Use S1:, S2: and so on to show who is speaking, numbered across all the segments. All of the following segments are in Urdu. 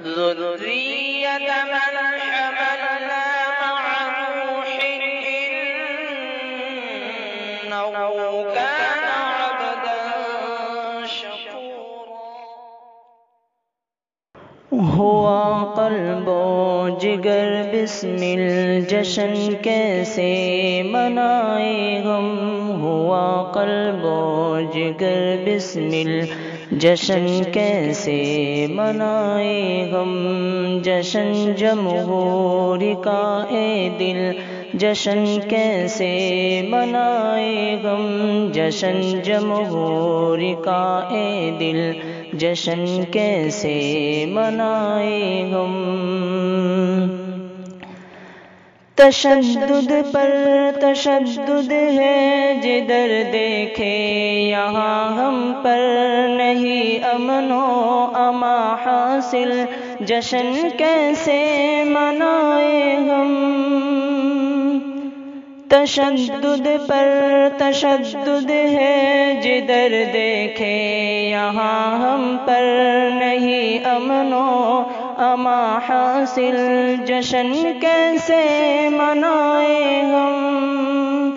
S1: ذرية من حملنا مع نوح إنه كان عبدا شكورا.
S2: ہوا قلب و جگر بسم الجشن کیسے منائے ہم، ہوا قلب و جگر بسم الجشن کیسے منائے ہم، جشن جمہوری کا اے دل جشن کیسے منائے ہم، جشن جمہوری کا اے دل جشن کیسے منائے ہم، تشدد پر تشدد ہے جدھر دیکھے یہاں ہم پر نہیں امن و اما حاصل، جشن کیسے منائے ہم، تشدد پر تشدد ہے جدھر دیکھے یہاں ہم پر نہیں امن و اما حاصل، جشن کیسے منائے ہم،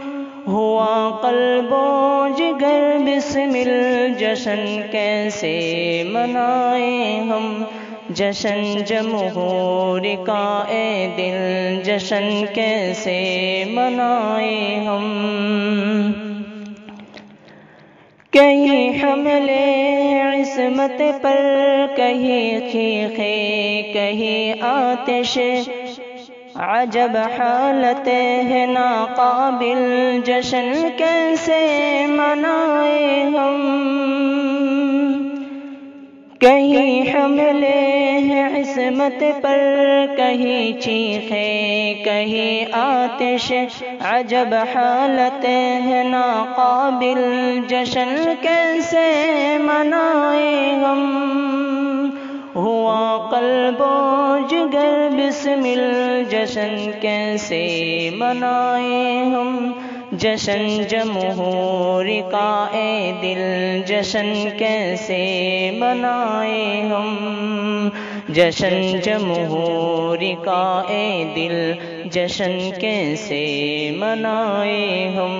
S2: ہوا قلب و جگر بسم الجشن کیسے منائے ہم، جشن جمہوری کا اے دل جشن کیسے منائے ہم، کہیں حملے عصمت پر کہیں چیخے کہیں آتش، عجب حالت ہے ناقابل، جشن کیسے منائے ہم، کہیں حملے ہیں عصمت پر کہیں چیخے کہیں آتش، عجب حالت ہے ناقابل، جشن کیسے منائے ہم، ہوا قلب و جگر بسم الجشن کیسے منائے ہم، جشن جمہوری کا اے دل جشن کیسے منائے ہم، جشن جمہوری کا اے دل جشن کیسے منائے ہم،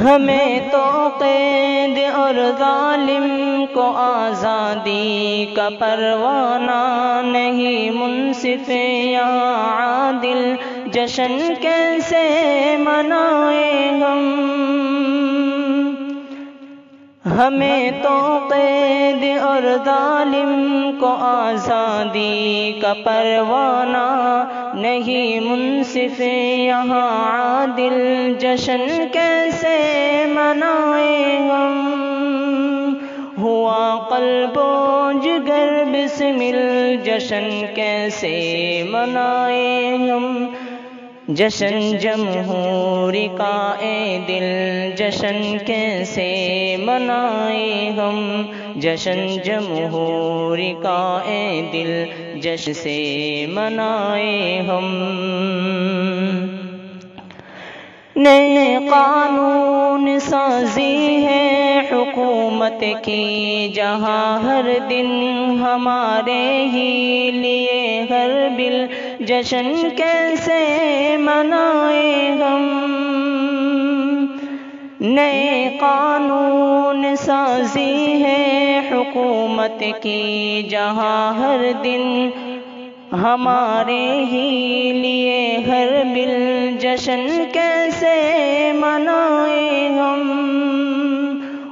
S2: ہمیں تو قید اور ظالم کو آزادی کا پروانہ نہیں، منصف یا عادل جشن کیسے منائے ہم، ہمیں تو قید اور ظالم کو آزادی کا پروانہ نہیں، منصف یہاں عادل جشن کیسے منائے ہم، ہوا قلب و جگر بسم الجشن کیسے منائے ہم، جشن جمہوری کا اے دل جشن کیسے منائے ہم، جشن جمہوری کا اے دل جشن سے منائے ہم، نئے قانون سازی ہے حکومت کی جہاں ہر دن ہمارے ہی لیے ہر بل جشن کیسے منائے ہم، نئے قانون سازی ہے حکومت کی جہاں ہر دن ہمارے ہی لیے ہر بل جشن کیسے منائے ہم،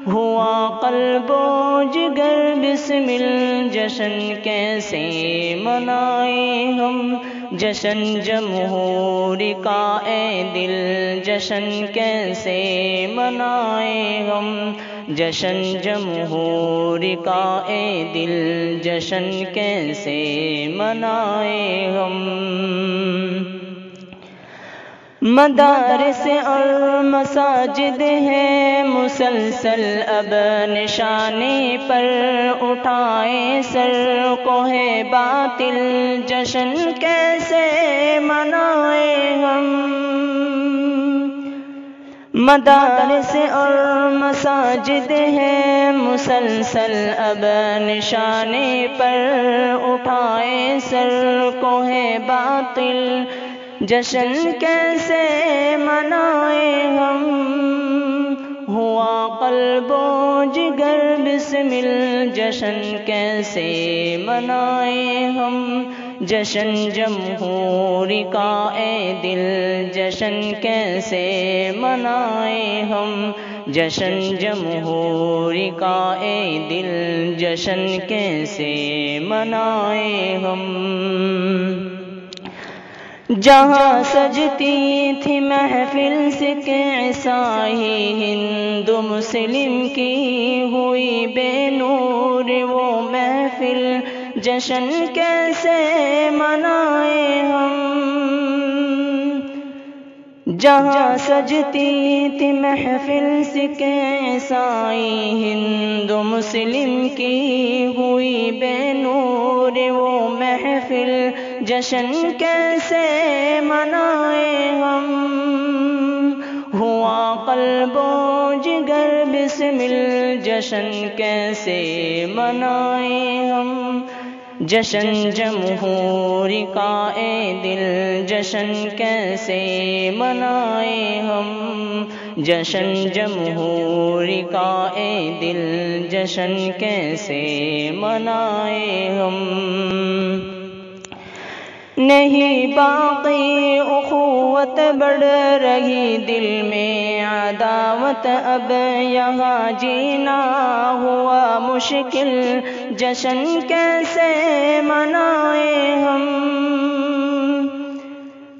S2: ہوا قلب و جگر بسم الجشن کیسے منائے ہم، جشن جمہوری کا اے دل جشن کیسے منائے ہم، جشن جمہوری کا اے دل جشن کیسے منائے ہم، مدارس اور مساجد ہیں مسلسل اب نشانے پر اٹھائے سر کو ہے باطل جشن کیسے منائے ہم، مدارس اور مساجد ہیں مسلسل اب نشانے پر اٹھائے سر کو ہے باطل، جشن کیسے منائے ہم، ہوا قلب و جگر بسمل، جشن کیسے منائے ہم، جشن جمہوری کا اے دل، جشن کیسے منائے ہم، جشن جمہوری کا اے دل، جشن کیسے منائے ہم۔ جہاں سجتی تھی محفل سکھ عیسائی ہندو مسلم کی، ہوئی بے نور وہ محفل، جشن کیسے منائے ہم، جہاں سجتی تھی محفل سکھ عیسائی ہندو مسلم کی، ہوئی بے نور وہ محفل، جشن کیسے منائے ہم، ہوا قلب و جگر بسمل، جشن کیسے منائے ہم، جشن جمہوری کا اے دل، جشن کیسے منائے ہم، جشن جمہوری کا اے دل، جشن کیسے منائے ہم۔ نہیں باقی اخوت بڑھ رہی دل میں عداوت، اب یہاں جینا ہوا مشکل، جشن کیسے منائے ہم،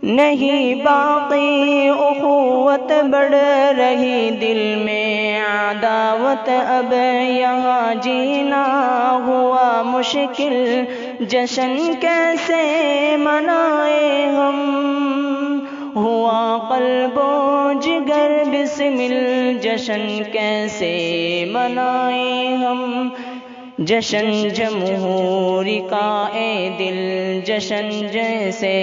S2: نہیں باقی اخوت بڑھ رہی دل میں عداوت، اب یہاں جینا ہوا مشکل، جشن کیسے منائے ہم، ہوا قلب و جگر بسمل، جشن کیسے منائے ہم، جشن جمہوری کا اے دل، جشن جیسے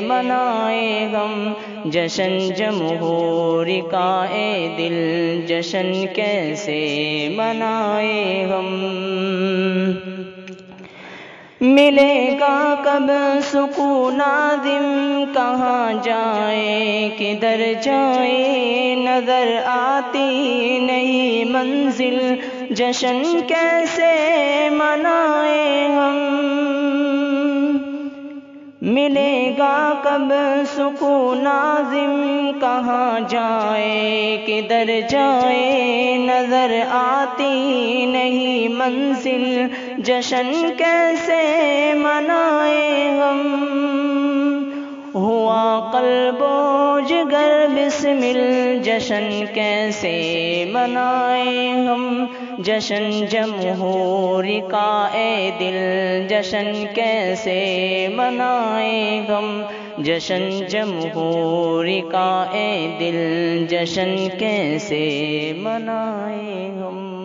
S2: منائے ہم، جشن جمہوری کا اے دل، جشن کیسے منائے ہم۔ ملے گا کب سکون ناظم کہاں جائے کدھر جائے، نظر آتی نہیں منزل، جشن کیسے منائے ہم، ملے گا کب سکون ناظم کہاں جائے کدھر جائے، نظر آتی نہیں منزل، جشن کیسے منائے ہم، ہوا قلب و جگر بسمل، جشن کیسے منائے ہم، جشن جمہوری کا اے دل، جشن کیسے منائے ہم، جشن جمہوری کا اے دل، جشن کیسے منائے ہم۔